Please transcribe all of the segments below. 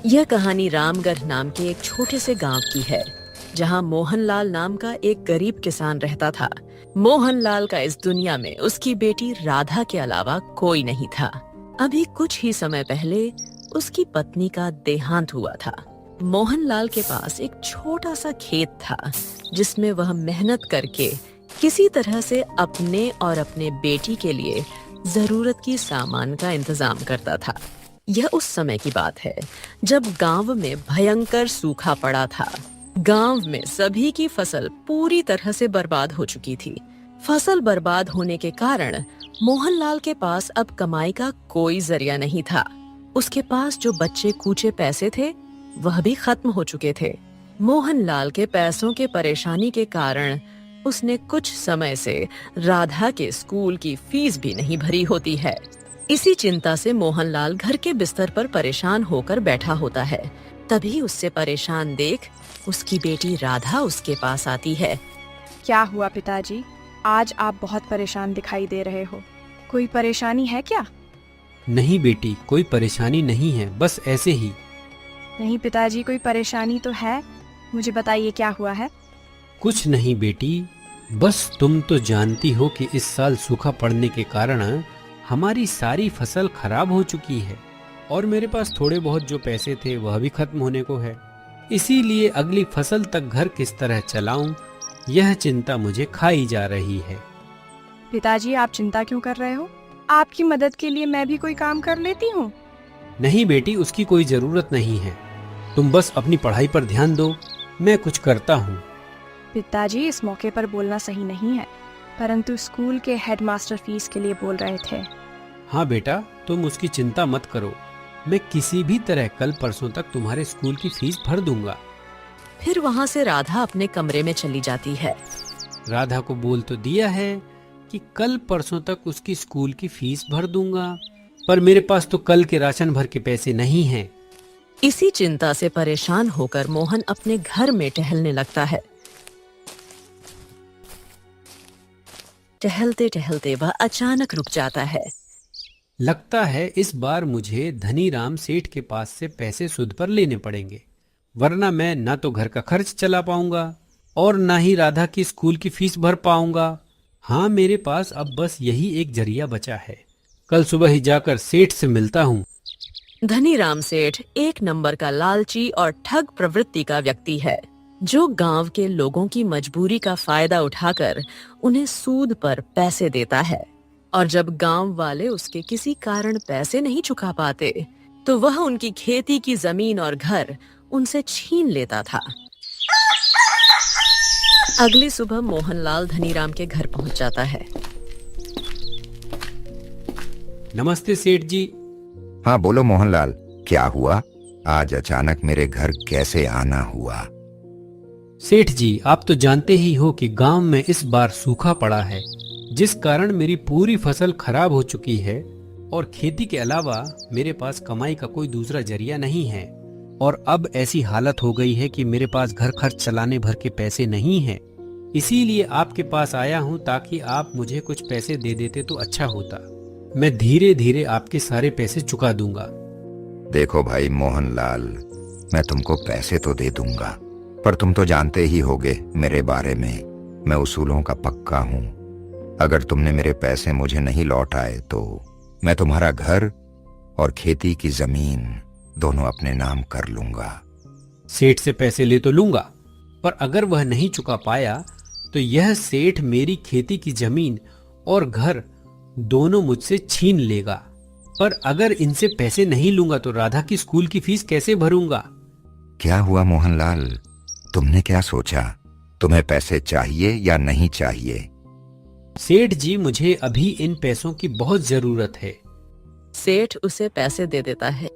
यह कहानी रामगढ़ नाम के एक छोटे से गांव की है, जहां मोहनलाल नाम का एक गरीब किसान रहता था। मोहनलाल का इस दुनिया में उसकी बेटी राधा के अलावा कोई नहीं था। अभी कुछ ही समय पहले उसकी पत्नी का देहांत हुआ था। मोहनलाल के पास एक छोटा सा खेत था, जिसमें वह मेहनत करके किसी तरह से अपने और अपने बेटी के लिए जरूरत की सामान का इंतजाम करता था। यह उस समय की बात है जब गांव में भयंकर सूखा पड़ा था। गांव में सभी की फसल पूरी तरह से बर्बाद हो चुकी थी। फसल बर्बाद होने के कारण मोहनलाल के पास अब कमाई का कोई जरिया नहीं था। उसके पास जो बच्चे कूचे पैसे थे, वह भी खत्म हो चुके थे। मोहनलाल के पैसों के परेशानी के कारण उसने कुछ समय से राधा के स्कूल की फीस भी नहीं भरी होती है। इसी चिंता से मोहनलाल घर के बिस्तर पर परेशान होकर बैठा होता है। तभी उससे परेशान देख उसकी बेटी राधा उसके पास आती है। क्या हुआ पिताजी? आज आप बहुत परेशान दिखाई दे रहे हो। कोई परेशानी है क्या? नहीं बेटी, कोई परेशानी नहीं है, बस ऐसे ही। नहीं पिताजी, कोई परेशानी तो है। मुझे बताइए क्या हुआ है। कुछ नहीं बेटी, बस तुम तो जानती हो कि इस साल सूखा पड़ने के कारण हमारी सारी फसल खराब हो चुकी है और मेरे पास थोड़े बहुत जो पैसे थे वह भी खत्म होने को है। इसीलिए अगली फसल तक घर किस तरह चलाऊं, यह चिंता मुझे खाई जा रही है। पिताजी, आप चिंता क्यों कर रहे हो? आपकी मदद के लिए मैं भी कोई काम कर लेती हूँ। नहीं बेटी, उसकी कोई जरूरत नहीं है। तुम बस अपनी पढ़ाई पर ध्यान दो, मैं कुछ करता हूँ। पिताजी, इस मौके पर बोलना सही नहीं है, परंतु स्कूल के हेडमास्टर फीस के लिए बोल रहे थे। हाँ बेटा, तुम उसकी चिंता मत करो। मैं किसी भी तरह कल परसों तक तुम्हारे स्कूल की फीस भर दूंगा। फिर वहाँ से राधा अपने कमरे में चली जाती है। राधा को बोल तो दिया है कि कल परसों तक उसकी स्कूल की फीस भर दूंगा, पर मेरे पास तो कल के राशन भर के पैसे नहीं हैं। इसी चिंता से परेशान होकर मोहन अपने घर में टहलने लगता है। टहलते टहलते वह अचानक रुक जाता है। लगता है इस बार मुझे धनीराम सेठ के पास से पैसे सुध पर लेने पड़ेंगे, वरना मैं ना तो घर का खर्च चला पाऊंगा और ना ही राधा की स्कूल की फीस भर पाऊंगा। हाँ, मेरे पास अब बस यही एक जरिया बचा है। कल सुबह ही जाकर सेठ से मिलता हूँ। धनीराम सेठ एक नंबर का लालची और ठग प्रवृत्ति का व्यक्ति है, जो गांव के लोगों की मजबूरी का फायदा उठाकर उन्हें सूद पर पैसे देता है। और जब गांव वाले उसके किसी कारण पैसे नहीं चुका पाते, तो वह उनकी खेती की जमीन और घर उनसे छीन लेता था। अगली सुबह मोहनलाल धनीराम के घर पहुंच जाता है। नमस्ते सेठ जी। हाँ बोलो मोहनलाल, क्या हुआ? आज अचानक मेरे घर कैसे आना हुआ? सेठ जी, आप तो जानते ही हो कि गांव में इस बार सूखा पड़ा है, जिस कारण मेरी पूरी फसल खराब हो चुकी है और खेती के अलावा मेरे पास कमाई का कोई दूसरा जरिया नहीं है। और अब ऐसी हालत हो गई है कि मेरे पास घर खर्च चलाने भर के पैसे नहीं हैं। इसीलिए आपके पास आया हूँ ताकि आप मुझे कुछ पैसे दे देते तो अच्छा होता। मैं धीरे धीरे आपके सारे पैसे चुका दूंगा। देखो भाई मोहनलाल, मैं तुमको पैसे तो दे दूंगा, पर तुम तो जानते ही होगे मेरे बारे में, मैं उसूलों का पक्का हूँ। अगर तुमने मेरे पैसे मुझे नहीं लौटाए तो मैं तुम्हारा घर और खेती की जमीन दोनों अपने नाम कर लूंगा। सेठ से पैसे ले तो लूंगा, पर अगर वह नहीं चुका पाया तो यह सेठ मेरी खेती की जमीन और घर दोनों मुझसे छीन लेगा। पर अगर इनसे पैसे नहीं लूंगा तो राधा की स्कूल की फीस कैसे भरूंगा? क्या हुआ मोहनलाल, तुमने क्या सोचा? तुम्हें पैसे चाहिए या नहीं चाहिए? सेठ जी, मुझे अभी इन पैसों की बहुत जरूरत है। सेठ उसे पैसे दे देता है।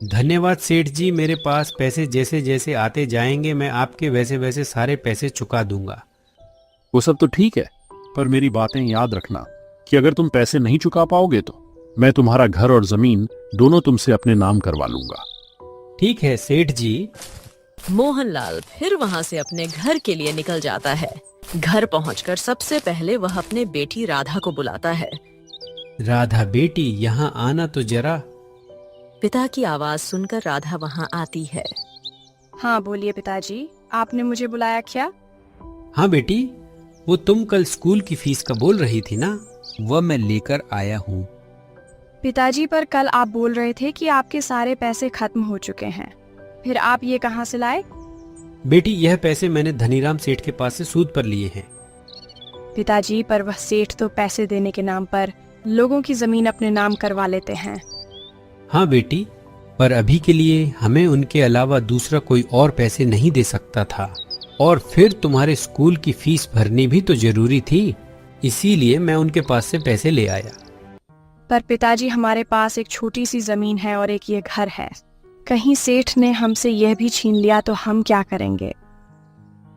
धन्यवाद सेठ जी, मेरे पास पैसे जैसे जैसे आते जाएंगे मैं आपके वैसे वैसे सारे पैसे चुका दूंगा। वो सब तो ठीक है, पर मेरी बातें याद रखना कि अगर तुम पैसे नहीं चुका पाओगे तो मैं तुम्हारा घर और जमीन दोनों तुमसे अपने नाम करवा लूंगा। ठीक है सेठ जी। मोहनलाल फिर वहां से अपने घर के लिए निकल जाता है। घर पहुंचकर सबसे पहले वह अपने बेटी राधा को बुलाता है। राधा बेटी, यहाँ आना तो जरा। पिता की आवाज सुनकर राधा वहां आती है। हाँ बोलिए पिताजी, आपने मुझे बुलाया क्या? हाँ बेटी, वो तुम कल स्कूल की फीस का बोल रही थी ना, वह मैं लेकर आया हूँ। पिताजी, पर कल आप बोल रहे थे कि आपके सारे पैसे खत्म हो चुके हैं, फिर आप ये कहाँ से लाए? बेटी, यह पैसे मैंने धनीराम सेठ के पास से सूद पर लिए हैं। पिताजी, पर वह सेठ तो पैसे देने के नाम पर लोगों की जमीन अपने नाम करवा लेते हैं। हाँ बेटी, पर अभी के लिए हमें उनके अलावा दूसरा कोई और पैसे नहीं दे सकता था, और फिर तुम्हारे स्कूल की फीस भरनी भी तो जरूरी थी, इसीलिए मैं उनके पास से पैसे ले आया। पर पिताजी, हमारे पास एक छोटी सी जमीन है और एक ये घर है। कहीं सेठ ने हमसे यह भी छीन लिया तो हम क्या करेंगे?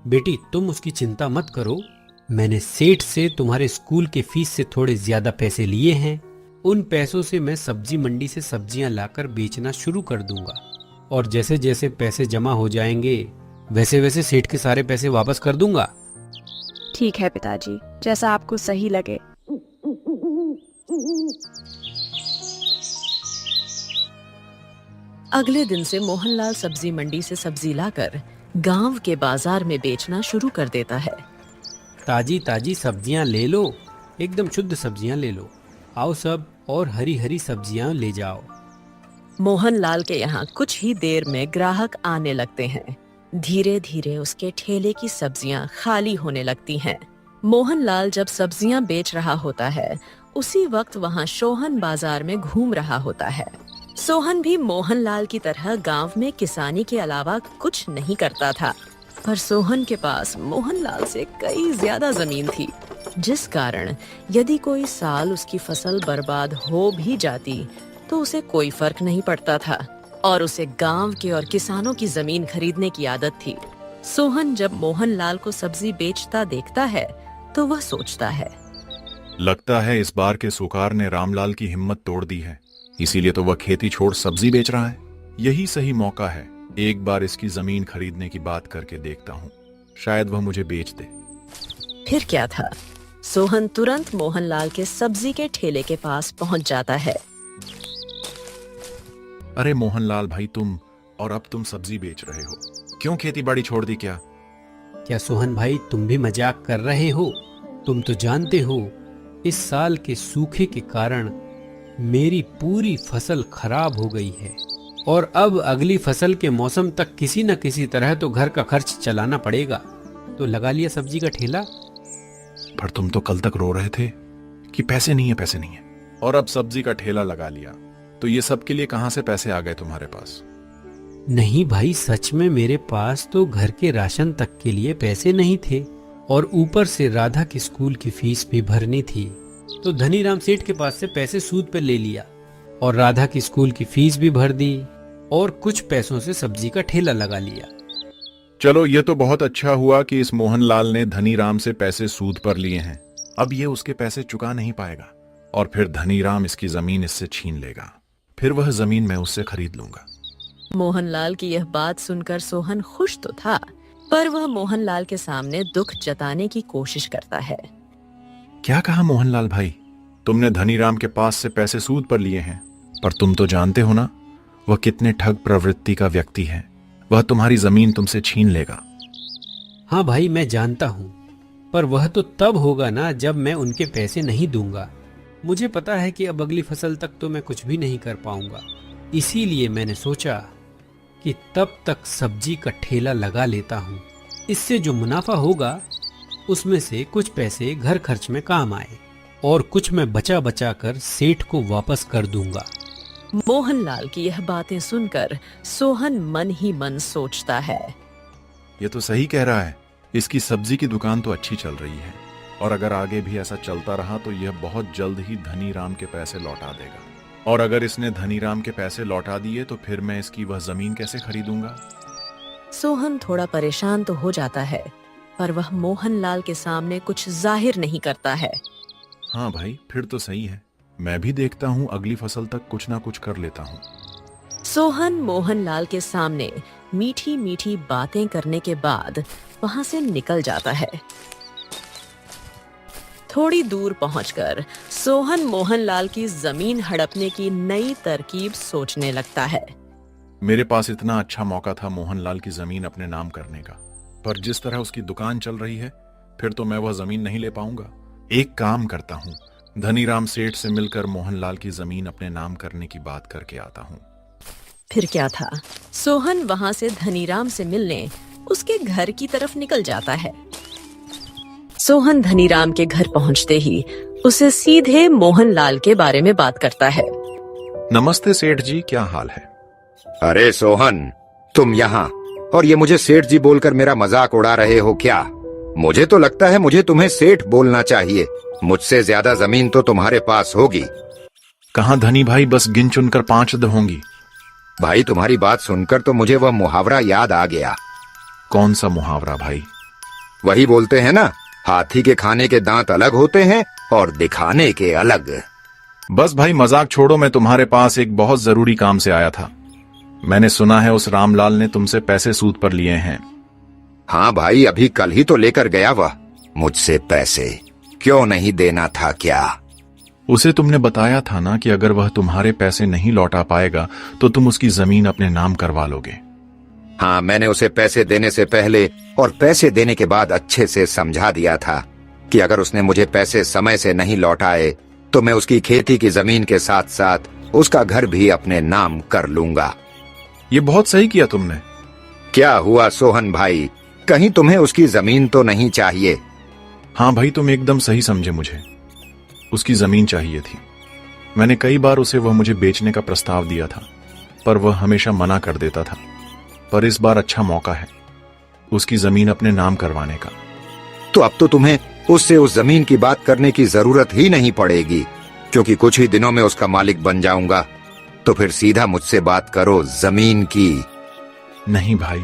बेटी, तुम उसकी चिंता मत करो। मैंने सेठ से तुम्हारे स्कूल के फीस से थोड़े ज्यादा पैसे लिए हैं। उन पैसों से मैं सब्जी मंडी से सब्जियां लाकर बेचना शुरू कर दूंगा, और जैसे जैसे पैसे जमा हो जाएंगे वैसे वैसे सेठ के सारे पैसे वापस कर दूंगा। ठीक है पिताजी, जैसा आपको सही लगे। अगले दिन से मोहनलाल सब्जी मंडी से सब्जी लाकर गांव के बाजार में बेचना शुरू कर देता है। ताजी ताजी सब्जियां ले लो, एकदम शुद्ध सब्जियां ले लो। आओ सब, और हरी हरी सब्जियां ले जाओ। मोहनलाल के यहाँ कुछ ही देर में ग्राहक आने लगते हैं। धीरे धीरे उसके ठेले की सब्जियां खाली होने लगती हैं। मोहनलाल जब सब्जियां बेच रहा होता है, उसी वक्त वहाँ सोहन बाजार में घूम रहा होता है। सोहन भी मोहनलाल की तरह गांव में किसानी के अलावा कुछ नहीं करता था, पर सोहन के पास मोहनलाल से कई ज्यादा जमीन थी, जिस कारण यदि कोई साल उसकी फसल बर्बाद हो भी जाती तो उसे कोई फर्क नहीं पड़ता था, और उसे गांव के और किसानों की जमीन खरीदने की आदत थी। सोहन जब मोहनलाल को सब्जी बेचता देखता है तो वह सोचता है, लगता है इस बार के सुकार ने रामलाल की हिम्मत तोड़ दी है, इसीलिए तो वह खेती छोड़ सब्जी बेच रहा है। यही सही मौका है, एक बार इसकी जमीन खरीदने की बात करके देखता हूँ, शायद वह मुझे बेच दे। फिर क्या था, सोहन तुरंत मोहनलाल के सब्जी के ठेले के पास पहुंच जाता है। अरे मोहनलाल भाई, तुम, और अब तुम सब्जी बेच रहे हो, क्यों खेती बाड़ी छोड़ दी क्या? क्या सोहन भाई, तुम भी मजाक कर रहे हो? तुम तो जानते हो इस साल के सूखे के कारण मेरी पूरी फसल खराब हो गई है, और अब अगली फसल के मौसम तक किसी न किसी तरह तो घर का खर्च चलाना पड़ेगा। तो लगा लिया सब्जी का ठेला। पर तुम तो कल तक रो रहे थे कि पैसे नहीं है, पैसे नहीं है, और अब सब्जी का ठेला लगा लिया, तो ये सब के लिए कहां से पैसे आ गए तुम्हारे पास? नहीं भाई, सच में मेरे पास तो घर के राशन तक के लिए पैसे नहीं थे, और ऊपर से राधा की स्कूल की फीस भी भरनी थी, तो धनीराम सेठ के पास से पैसे सूद पर ले लिया, और राधा की स्कूल की फीस भी भर दी, और कुछ पैसों से सब्जी का ठेला लगा लिया। चलो, ये तो बहुत अच्छा हुआ कि इस मोहनलाल ने धनीराम से पैसे सूद पर लिए हैं। अब ये उसके पैसे चुका नहीं पाएगा, और फिर धनीराम इसकी जमीन इससे छीन लेगा, फिर वह जमीन मैं उससे खरीद लूंगा। मोहनलाल की यह बात सुनकर सोहन खुश तो था, पर वह मोहनलाल के सामने दुख जताने की कोशिश करता है। क्या कहा मोहनलाल भाई, तुमने धनीराम के पास से पैसे सूद पर लिए हैं, पर तुम तो जानते हो ना वह कितने ठग प्रवृत्ति का व्यक्ति है, वह तुम्हारी जमीन तुमसे छीन लेगा। हाँ भाई, मैं जानता हूँ, पर वह तो तब होगा ना जब मैं उनके पैसे नहीं दूंगा। मुझे पता है कि अब अगली फसल तक तो मैं कुछ भी नहीं कर पाऊंगा, इसीलिए मैंने सोचा कि तब तक सब्जी का ठेला लगा लेता हूँ। इससे जो मुनाफा होगा उसमें से कुछ पैसे घर खर्च में काम आए, और कुछ मैं बचा बचा कर सेठ को वापस कर दूंगा। मोहनलाल की यह बातें सुनकर सोहन मन ही मन सोचता है, ये तो सही कह रहा है, इसकी सब्जी की दुकान तो अच्छी चल रही है, और अगर आगे भी ऐसा चलता रहा तो यह बहुत जल्द ही धनीराम के पैसे लौटा देगा, और अगर इसने धनीराम के पैसे लौटा दिए तो फिर मैं इसकी वह जमीन कैसे खरीदूंगा? सोहन थोड़ा परेशान तो हो जाता है, पर वह मोहनलाल के सामने कुछ जाहिर नहीं करता है। हाँ भाई, फिर तो सही है, मैं भी देखता हूँ अगली फसल तक कुछ ना कुछ कर लेता हूँ। सोहन मोहनलाल के सामने मीठी मीठी बातें करने के बाद वहां से निकल जाता है। थोड़ी दूर पहुंचकर सोहन मोहनलाल की जमीन हड़पने की नई तरकीब सोचने लगता है। मेरे पास इतना अच्छा मौका था मोहनलाल की जमीन अपने नाम करने का, पर जिस तरह उसकी दुकान चल रही है फिर तो मैं वह जमीन नहीं ले पाऊंगा। एक काम करता हूँ, धनीराम सेठ से मिलकर मोहनलाल की जमीन अपने नाम करने की बात करके आता हूँ। फिर क्या था, सोहन वहां से धनीराम से मिलने उसके घर की तरफ निकल जाता है। सोहन धनीराम के घर पहुंचते ही उसे सीधे मोहनलाल के बारे में बात करता है। नमस्ते सेठ जी, क्या हाल है? अरे सोहन, तुम यहाँ और ये मुझे सेठ जी बोलकर मेरा मजाक उड़ा रहे हो क्या? मुझे तो लगता है मुझे तुम्हें सेठ बोलना चाहिए। मुझसे ज्यादा जमीन तो तुम्हारे पास होगी। कहाँ धनी भाई, बस गिन चुनकर 5 होंगी। भाई तुम्हारी बात सुनकर तो मुझे वह मुहावरा याद आ गया। कौन सा मुहावरा भाई? वही बोलते हैं ना, हाथी के खाने के दांत अलग होते हैं और दिखाने के अलग। बस भाई मजाक छोड़ो, मैं तुम्हारे पास एक बहुत जरूरी काम से आया था। मैंने सुना है उस रामलाल ने तुमसे पैसे सूद पर लिए हैं। हाँ भाई, अभी कल ही तो लेकर गया वह मुझसे पैसे। क्यों नहीं देना था क्या? उसे तुमने बताया था ना कि अगर वह तुम्हारे पैसे नहीं लौटा पाएगा तो तुम उसकी जमीन अपने नाम करवा लोगे। हाँ, मैंने उसे पैसे देने से पहले और पैसे देने के बाद अच्छे से समझा दिया था कि अगर उसने मुझे पैसे समय से नहीं लौटाए तो मैं उसकी खेती की जमीन के साथ साथ उसका घर भी अपने नाम कर लूंगा। ये बहुत सही किया तुमने। क्या हुआ सोहन भाई, कहीं तुम्हें उसकी जमीन तो नहीं चाहिए? हाँ भाई, तुम एकदम सही समझे, मुझे उसकी जमीन चाहिए थी। मैंने कई बार उसे वह मुझे बेचने का प्रस्ताव दिया था, पर वह हमेशा मना कर देता था। पर इस बार अच्छा मौका है उसकी जमीन अपने नाम करवाने का। तो अब तो तुम्हें उससे उस जमीन की बात करने की जरूरत ही नहीं पड़ेगी, क्योंकि कुछ ही दिनों में उसका मालिक बन जाऊंगा। तो फिर सीधा मुझसे बात करो जमीन की। नहीं भाई,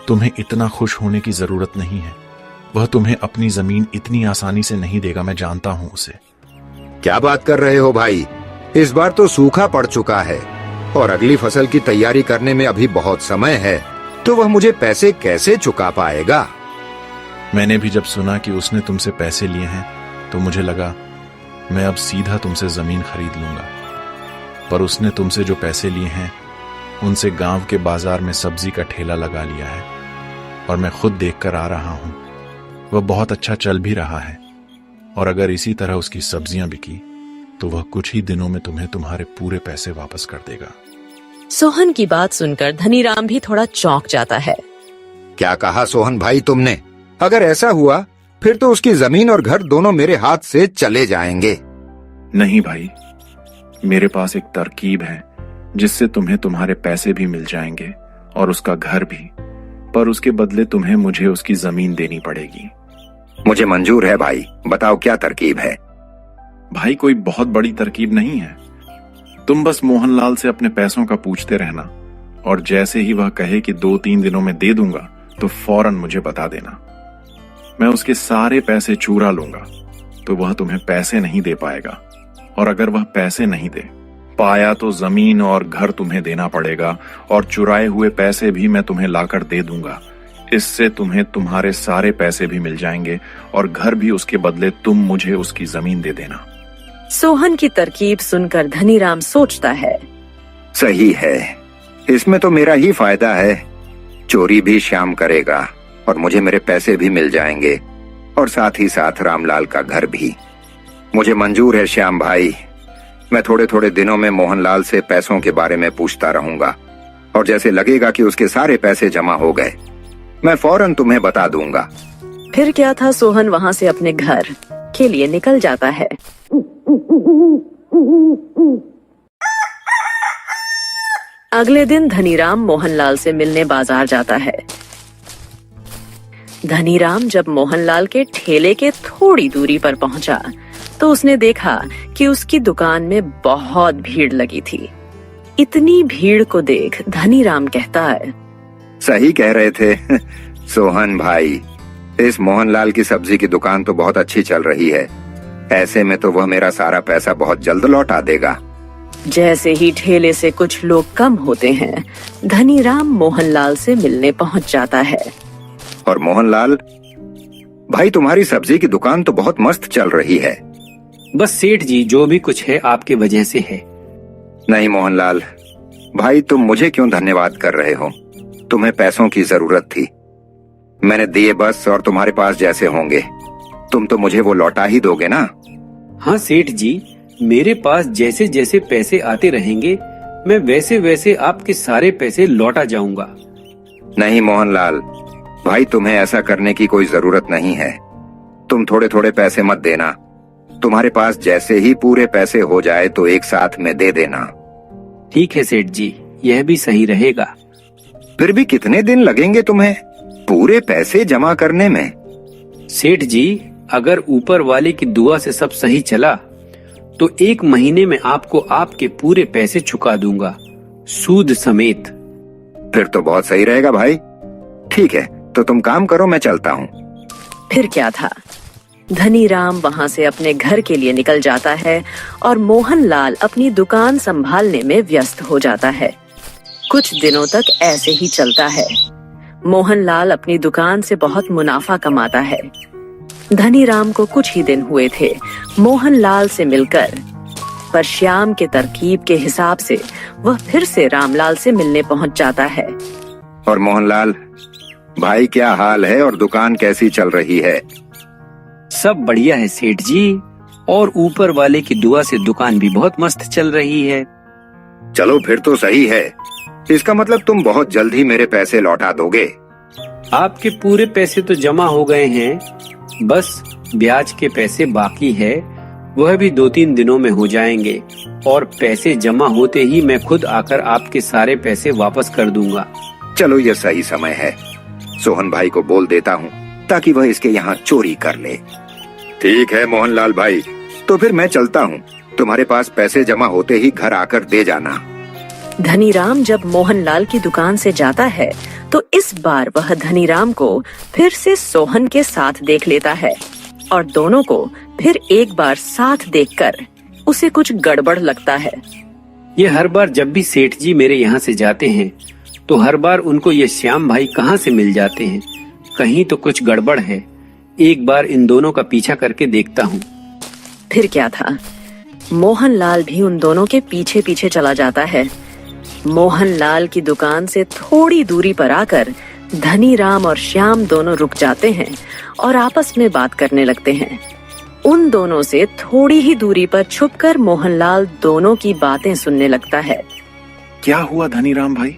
तुम्हें इतना खुश होने की जरूरत नहीं है। वह तुम्हें अपनी जमीन इतनी आसानी से नहीं देगा, मैं जानता हूं उसे। क्या बात कर रहे हो भाई? इस बार तो सूखा पड़ चुका है और अगली फसल की तैयारी करने में अभी बहुत समय है, तो वह मुझे पैसे कैसे चुका पाएगा? मैंने भी जब सुना कि उसने तुमसे पैसे लिए हैं तो मुझे लगा मैं अब सीधा तुमसे जमीन खरीद लूंगा। पर उसने तुमसे जो पैसे लिए हैं उनसे गांव के बाजार में सब्जी का ठेला लगा लिया है, और मैं खुद देखकर आ रहा हूं वह बहुत अच्छा चल भी रहा है। और अगर इसी तरह उसकी सब्जियां बिकी तो वह कुछ ही दिनों में तुम्हें तुम्हारे पूरे पैसे वापस कर देगा। सोहन की बात सुनकर धनीराम भी थोड़ा चौंक जाता है। क्या कहा सोहन भाई तुमने? अगर ऐसा हुआ फिर तो उसकी जमीन और घर दोनों मेरे हाथ से चले जाएंगे। नहीं भाई, मेरे पास एक तरकीब है जिससे तुम्हें तुम्हारे पैसे भी मिल जाएंगे और उसका घर भी, पर उसके बदले तुम्हें मुझे उसकी जमीन देनी पड़ेगी। मुझे मंजूर है भाई, बताओ क्या तरकीब है? भाई कोई बहुत बड़ी तरकीब नहीं है। तुम बस मोहनलाल से अपने पैसों का पूछते रहना, और जैसे ही वह कहे कि 2-3 दिनों में दे दूंगा तो फौरन मुझे बता देना। मैं उसके सारे पैसे चुरा लूंगा तो वह तुम्हें पैसे नहीं दे पाएगा, और अगर वह पैसे नहीं दे पाया तो जमीन और घर तुम्हें देना पड़ेगा, और चुराए हुए पैसे भी मैं तुम्हें लाकर दे दूंगा। इससे तुम्हें तुम्हारे सारे पैसे भी मिल जाएंगे और घर भी, उसके बदले तुम मुझे उसकी जमीन दे देना। सोहन की तरकीब सुनकर धनीराम सोचता है, सही है, इसमें तो मेरा ही फायदा है। चोरी भी श्याम करेगा और मुझे मेरे पैसे भी मिल जाएंगे, और साथ ही साथ रामलाल का घर भी। मुझे मंजूर है श्याम भाई। मैं थोड़े थोड़े दिनों में मोहनलाल से पैसों के बारे में पूछता रहूंगा, और जैसे लगेगा कि उसके सारे पैसे जमा हो गए मैं फौरन तुम्हें बता दूंगा। फिर क्या था, सोहन वहां से अपने घर के लिए निकल जाता है। अगले दिन धनीराम मोहनलाल से मिलने बाजार जाता है। धनीराम जब मोहनलाल के ठेले के थोड़ी दूरी पर पहुंचा तो उसने देखा कि उसकी दुकान में बहुत भीड़ लगी थी। इतनी भीड़ को देख धनीराम कहता है, सही कह रहे थे सोहन भाई, इस मोहनलाल की सब्जी की दुकान तो बहुत अच्छी चल रही है। ऐसे में तो वह मेरा सारा पैसा बहुत जल्द लौटा देगा। जैसे ही ठेले से कुछ लोग कम होते हैं, धनीराम मोहनलाल से मिलने पहुंच जाता है। और मोहनलाल भाई, तुम्हारी सब्जी की दुकान तो बहुत मस्त चल रही है। बस सेठ जी, जो भी कुछ है आपके वजह से है। नहीं मोहनलाल भाई, तुम मुझे क्यों धन्यवाद कर रहे हो? तुम्हें पैसों की जरूरत थी, मैंने दिए बस, और तुम्हारे पास जैसे होंगे तुम तो मुझे वो लौटा ही दोगे ना? हाँ सेठ जी, मेरे पास जैसे जैसे पैसे आते रहेंगे मैं वैसे वैसे आपके सारे पैसे लौटा जाऊंगा। नहीं मोहनलाल भाई, तुम्हें ऐसा करने की कोई जरूरत नहीं है। तुम थोड़े थोड़े पैसे मत देना, तुम्हारे पास जैसे ही पूरे पैसे हो जाए तो एक साथ में दे देना। ठीक है सेठ जी, यह भी सही रहेगा। फिर भी कितने दिन लगेंगे तुम्हें पूरे पैसे जमा करने में? सेठ जी, अगर ऊपर वाले की दुआ से सब सही चला तो 1 महीने में आपको आपके पूरे पैसे चुका दूंगा, सूद समेत। फिर तो बहुत सही रहेगा भाई। ठीक है, तो तुम काम करो, मैं चलता हूँ। फिर क्या था, धनीराम वहां से अपने घर के लिए निकल जाता है और मोहनलाल अपनी दुकान संभालने में व्यस्त हो जाता है। कुछ दिनों तक ऐसे ही चलता है। मोहनलाल अपनी दुकान से बहुत मुनाफा कमाता है। धनीराम को कुछ ही दिन हुए थे मोहनलाल से मिलकर, पर श्याम के तरकीब के हिसाब से वह फिर से रामलाल से मिलने पहुंच जाता है। और मोहनलाल भाई, क्या हाल है और दुकान कैसी चल रही है? सब बढ़िया है सेठ जी, और ऊपर वाले की दुआ से दुकान भी बहुत मस्त चल रही है। चलो फिर तो सही है, इसका मतलब तुम बहुत जल्द ही मेरे पैसे लौटा दोगे। आपके पूरे पैसे तो जमा हो गए हैं, बस ब्याज के पैसे बाकी है, वह भी 2-3 दिनों में हो जाएंगे, और पैसे जमा होते ही मैं खुद आकर आपके सारे पैसे वापस कर दूंगा। चलो ये सही समय है, सोहन भाई को बोल देता हूँ ताकि वह इसके यहाँ चोरी कर ले। ठीक है मोहनलाल भाई, तो फिर मैं चलता हूँ, तुम्हारे पास पैसे जमा होते ही घर आकर दे जाना। धनीराम जब मोहनलाल की दुकान से जाता है तो इस बार वह धनीराम को फिर से सोहन के साथ देख लेता है, और दोनों को फिर एक बार साथ देखकर उसे कुछ गड़बड़ लगता है। ये हर बार जब भी सेठ जी मेरे यहाँ से जाते हैं तो हर बार उनको ये श्याम भाई कहाँ से मिल जाते हैं, कहीं तो कुछ गड़बड़ है। एक बार इन दोनों का पीछा करके देखता हूँ। फिर क्या था, मोहनलाल भी उन दोनों के पीछे पीछे चला जाता है। मोहनलाल की दुकान से थोड़ी दूरी पर आकर धनीराम और श्याम दोनों रुक जाते हैं और आपस में बात करने लगते हैं। उन दोनों से थोड़ी ही दूरी पर छुपकर मोहनलाल दोनों की बातें सुनने लगता है। क्या हुआ धनीराम भाई,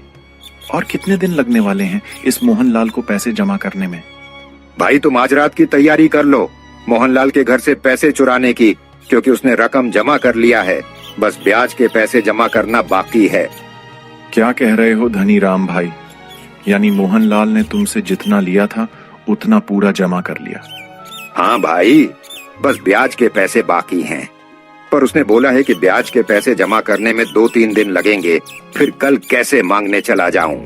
और कितने दिन लगने वाले हैं इस मोहनलाल को पैसे जमा करने में? भाई तुम आज रात की तैयारी कर लो, मोहनलाल के घर से पैसे चुराने की, क्योंकि उसने रकम जमा कर लिया है, बस ब्याज के पैसे जमा करना बाकी है। क्या कह रहे हो धनीराम भाई, यानी मोहनलाल ने तुमसे जितना लिया था उतना पूरा जमा कर लिया? हाँ भाई, बस ब्याज के पैसे बाकी हैं, पर उसने बोला है कि ब्याज के पैसे जमा करने में 2-3 दिन लगेंगे, फिर कल कैसे मांगने चला जाऊं?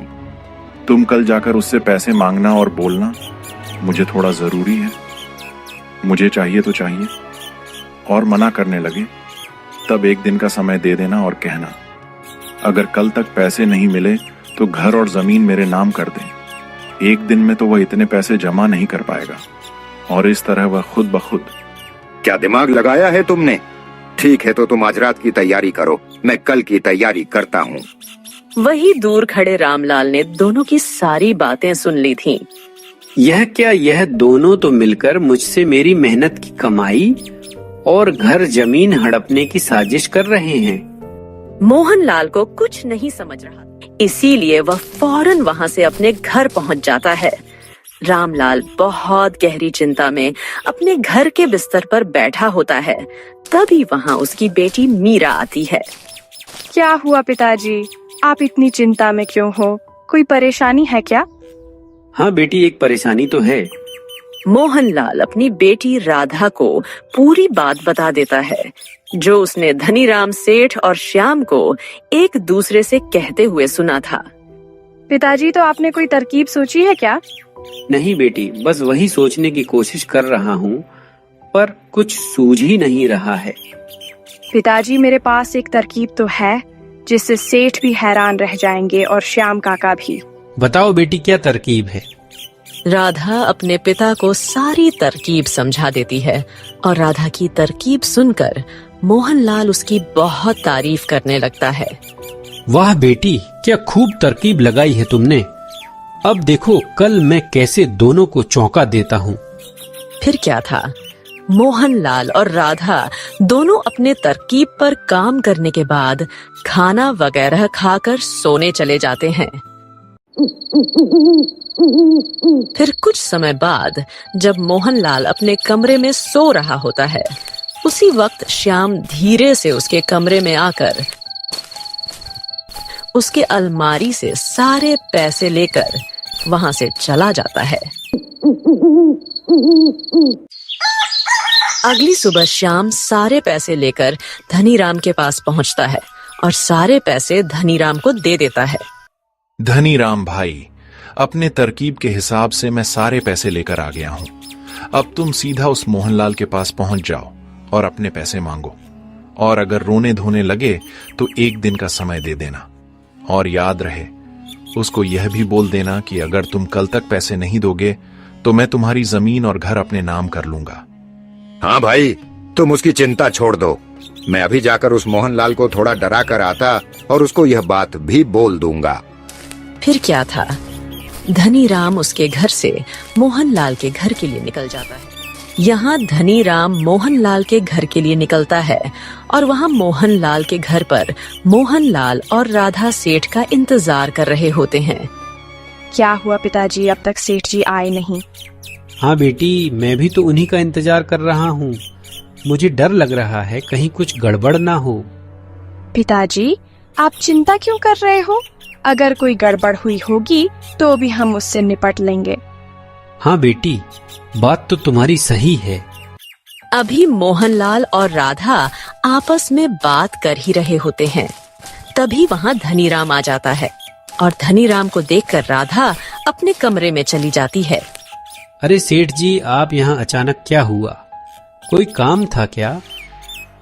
तुम कल जाकर उससे पैसे मांगना और बोलना मुझे थोड़ा जरूरी है, मुझे चाहिए तो चाहिए, और मना करने लगे तब 1 दिन का समय दे देना और कहना अगर कल तक पैसे नहीं मिले तो घर और जमीन मेरे नाम कर दें। 1 दिन में तो वह इतने पैसे जमा नहीं कर पाएगा, और इस तरह वह खुद ब खुद। क्या दिमाग लगाया है तुमने? ठीक है, तो तुम आज रात की तैयारी करो, मैं कल की तैयारी करता हूँ। वही दूर खड़े रामलाल ने दोनों की सारी बातें सुन ली थीं। यह क्या, यह दोनों तो मिलकर मुझसे मेरी मेहनत की कमाई और घर जमीन हड़पने की साजिश कर रहे हैं। मोहनलाल को कुछ नहीं समझ रहा, इसीलिए वह फौरन वहां से अपने घर पहुंच जाता है। रामलाल बहुत गहरी चिंता में अपने घर के बिस्तर पर बैठा होता है। तभी वहां उसकी बेटी मीरा आती है। क्या हुआ पिताजी, आप इतनी चिंता में क्यों हो? कोई परेशानी है क्या? हाँ बेटी, एक परेशानी तो है। मोहनलाल अपनी बेटी राधा को पूरी बात बता देता है, जो उसने धनीराम सेठ और श्याम को एक दूसरे से कहते हुए सुना था। पिताजी, तो आपने कोई तरकीब सोची है क्या? नहीं बेटी, बस वही सोचने की कोशिश कर रहा हूँ, पर कुछ सूझ ही नहीं रहा है। पिताजी, मेरे पास एक तरकीब तो है जिससे सेठ भी हैरान रह जाएंगे और श्याम काका भी। बताओ बेटी, क्या तरकीब है? राधा अपने पिता को सारी तरकीब समझा देती है और राधा की तरकीब सुनकर मोहनलाल उसकी बहुत तारीफ करने लगता है। वाह बेटी, क्या खूब तरकीब लगाई है तुमने। अब देखो कल मैं कैसे दोनों को चौंका देता हूँ। फिर क्या था, मोहनलाल और राधा दोनों अपने तरकीब पर काम करने के बाद खाना वगैरह खाकर सोने चले जाते हैं। फिर कुछ समय बाद जब मोहनलाल अपने कमरे में सो रहा होता है, उसी वक्त श्याम धीरे से उसके कमरे में आकर उसके अलमारी से सारे पैसे लेकर वहां से चला जाता है। अगली सुबह श्याम सारे पैसे लेकर धनीराम के पास पहुंचता है और सारे पैसे धनीराम को दे देता है। धनीराम भाई, अपने तरकीब के हिसाब से मैं सारे पैसे लेकर आ गया हूं। अब तुम सीधा उस मोहनलाल के पास पहुंच जाओ और अपने पैसे मांगो, और अगर रोने धोने लगे तो 1 दिन का समय दे देना। और याद रहे, उसको यह भी बोल देना कि अगर तुम कल तक पैसे नहीं दोगे तो मैं तुम्हारी जमीन और घर अपने नाम कर लूंगा। हाँ भाई, तुम उसकी चिंता छोड़ दो। मैं अभी जाकर उस मोहनलाल को थोड़ा डरा कर आता और उसको यह बात भी बोल दूंगा। फिर क्या था, धनीराम उसके घर से मोहनलाल के घर के लिए निकल जाता है। यहाँ धनीराम मोहनलाल के घर के लिए निकलता है और वहाँ मोहनलाल के घर पर मोहनलाल और राधा सेठ का इंतजार कर रहे होते हैं। क्या हुआ पिताजी, अब तक सेठ जी आए नहीं? हाँ बेटी, मैं भी तो उन्हीं का इंतजार कर रहा हूँ। मुझे डर लग रहा है कहीं कुछ गड़बड़ ना हो। पिताजी, आप चिंता क्यों कर रहे हो? अगर कोई गड़बड़ हुई होगी तो भी हम उससे निपट लेंगे। हाँ बेटी, बात तो तुम्हारी सही है। अभी मोहनलाल और राधा आपस में बात कर ही रहे होते हैं, तभी वहाँ धनीराम आ जाता है और धनीराम को देखकर राधा अपने कमरे में चली जाती है। अरे सेठ जी, आप यहाँ अचानक क्या हुआ? कोई काम था क्या?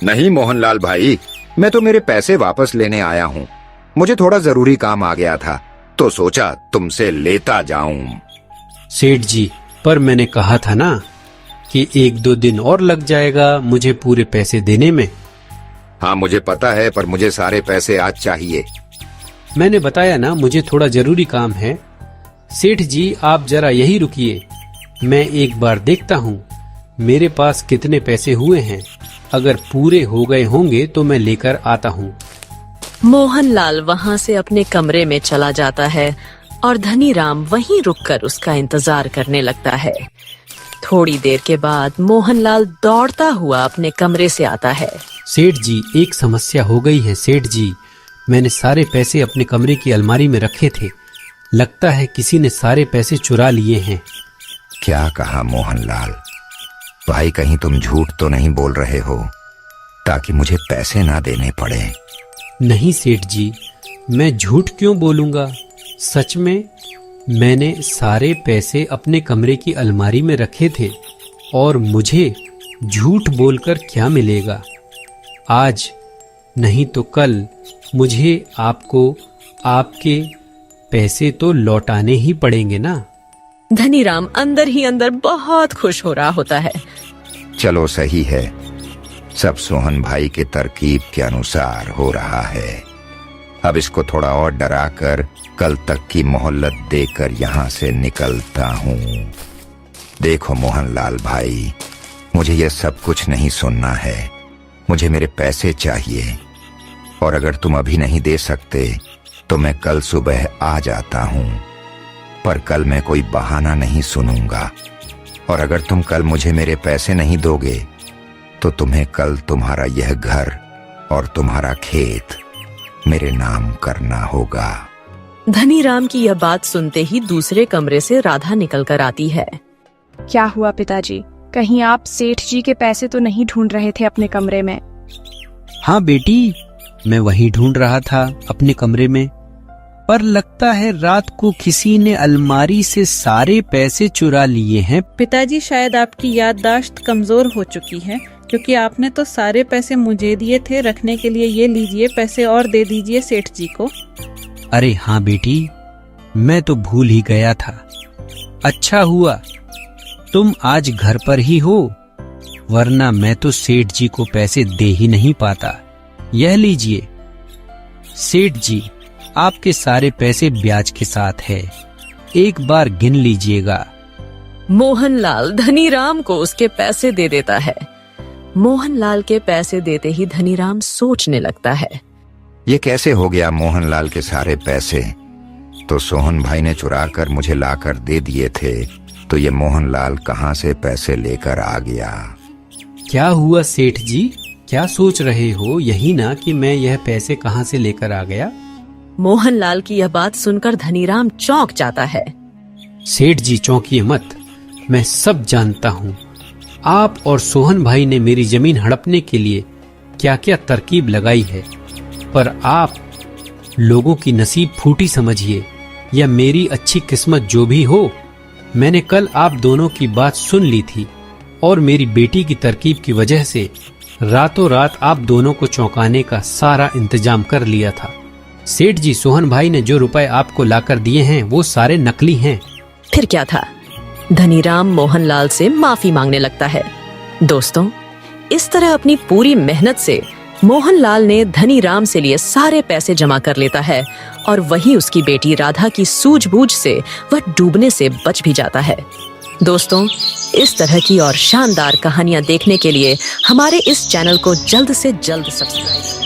नहीं मोहनलाल भाई, मैं तो मेरे पैसे वापस लेने आया हूँ। मुझे थोड़ा जरूरी काम आ गया था तो सोचा तुमसे लेता जाऊं। सेठ जी, पर मैंने कहा था ना कि 1-2 दिन और लग जाएगा मुझे पूरे पैसे देने में। हाँ मुझे पता है, पर मुझे सारे पैसे आज चाहिए। मैंने बताया ना, मुझे थोड़ा जरूरी काम है। सेठ जी, आप जरा यही रुकिए, मैं एक बार देखता हूँ मेरे पास कितने पैसे हुए हैं। अगर पूरे हो गए होंगे तो मैं लेकर आता हूँ। मोहनलाल वहाँ से अपने कमरे में चला जाता है और धनीराम वहीं रुककर उसका इंतजार करने लगता है। थोड़ी देर के बाद मोहनलाल दौड़ता हुआ अपने कमरे से आता है। सेठ जी, एक समस्या हो गई है। सेठ जी, मैंने सारे पैसे अपने कमरे की अलमारी में रखे थे। लगता है किसी ने सारे पैसे चुरा लिए हैं। क्या कहा मोहनलाल भाई? कहीं तुम झूठ तो नहीं बोल रहे हो ताकि मुझे पैसे ना देने पड़े? नहीं सेठ जी, मैं झूठ क्यों बोलूंगा। सच में मैंने सारे पैसे अपने कमरे की अलमारी में रखे थे और मुझे झूठ बोलकर क्या मिलेगा। आज नहीं तो कल मुझे आपको आपके पैसे तो लौटाने ही पड़ेंगे ना। धनीराम अंदर ही अंदर बहुत खुश हो रहा होता है। चलो सही है, सब सोहन भाई के तरकीब के अनुसार हो रहा है। अब इसको थोड़ा और डरा कर कल तक की मोहलत देकर यहाँ से निकलता हूँ। देखो मोहनलाल भाई, मुझे ये सब कुछ नहीं सुनना है। मुझे मेरे पैसे चाहिए, और अगर तुम अभी नहीं दे सकते तो मैं कल सुबह आ जाता हूँ। पर कल मैं कोई बहाना नहीं सुनूंगा, और अगर तुम कल मुझे मेरे पैसे नहीं दोगे तो तुम्हें कल तुम्हारा यह घर और तुम्हारा खेत मेरे नाम करना होगा। धनीराम की यह बात सुनते ही दूसरे कमरे से राधा निकल कर आती है। क्या हुआ पिताजी, कहीं आप सेठ जी के पैसे तो नहीं ढूंढ रहे थे अपने कमरे में? हाँ बेटी, मैं वही ढूंढ रहा था अपने कमरे में, पर लगता है रात को किसी ने अलमारी से सारे पैसे चुरा लिए हैं। पिताजी, शायद आपकी याददाश्त कमजोर हो चुकी है, क्योंकि आपने तो सारे पैसे मुझे दिए थे रखने के लिए। ये लीजिए पैसे और दे दीजिए सेठ जी को। अरे हाँ बेटी, मैं तो भूल ही गया था। अच्छा हुआ तुम आज घर पर ही हो, वरना मैं तो सेठ जी को पैसे दे ही नहीं पाता। यह लीजिए सेठ जी, आपके सारे पैसे ब्याज के साथ है, एक बार गिन लीजिएगा। मोहनलाल धनीराम को उसके पैसे दे देता है। मोहनलाल के पैसे देते ही धनीराम सोचने लगता है, ये कैसे हो गया? मोहनलाल के सारे पैसे तो सोहन भाई ने चुरा कर मुझे लाकर दे दिए थे, तो ये मोहनलाल कहाँ से पैसे लेकर आ गया? क्या हुआ सेठ जी, क्या सोच रहे हो? यही ना कि मैं यह पैसे कहाँ से लेकर आ गया। मोहनलाल की यह बात सुनकर धनीराम चौंक जाता है। सेठ जी चौंकिए मत, मैं सब जानता हूँ। आप और सोहन भाई ने मेरी जमीन हड़पने के लिए क्या क्या तरकीब लगाई है, पर आप लोगों की नसीब फूटी समझिए या मेरी अच्छी किस्मत जो भी हो, मैंने कल आप दोनों की बात सुन ली थी और मेरी बेटी की तरकीब की वजह से रातों रात आप दोनों को चौंकाने का सारा इंतजाम कर लिया था। सेठ जी, सोहन भाई ने जो रुपए आपको लाकर दिए हैं वो सारे नकली हैं। फिर क्या था? धनीराम मोहनलाल से माफी मांगने लगता है। दोस्तों, इस तरह अपनी पूरी मेहनत से मोहनलाल ने धनीराम से लिए सारे पैसे जमा कर लेता है और वहीं उसकी बेटी राधा की सूझबूझ से वह डूबने से बच भी जाता है। दोस्तों, इस तरह की और शानदार कहानियां देखने के लिए हमारे इस चैनल को जल्द से जल्द सब्सक्राइब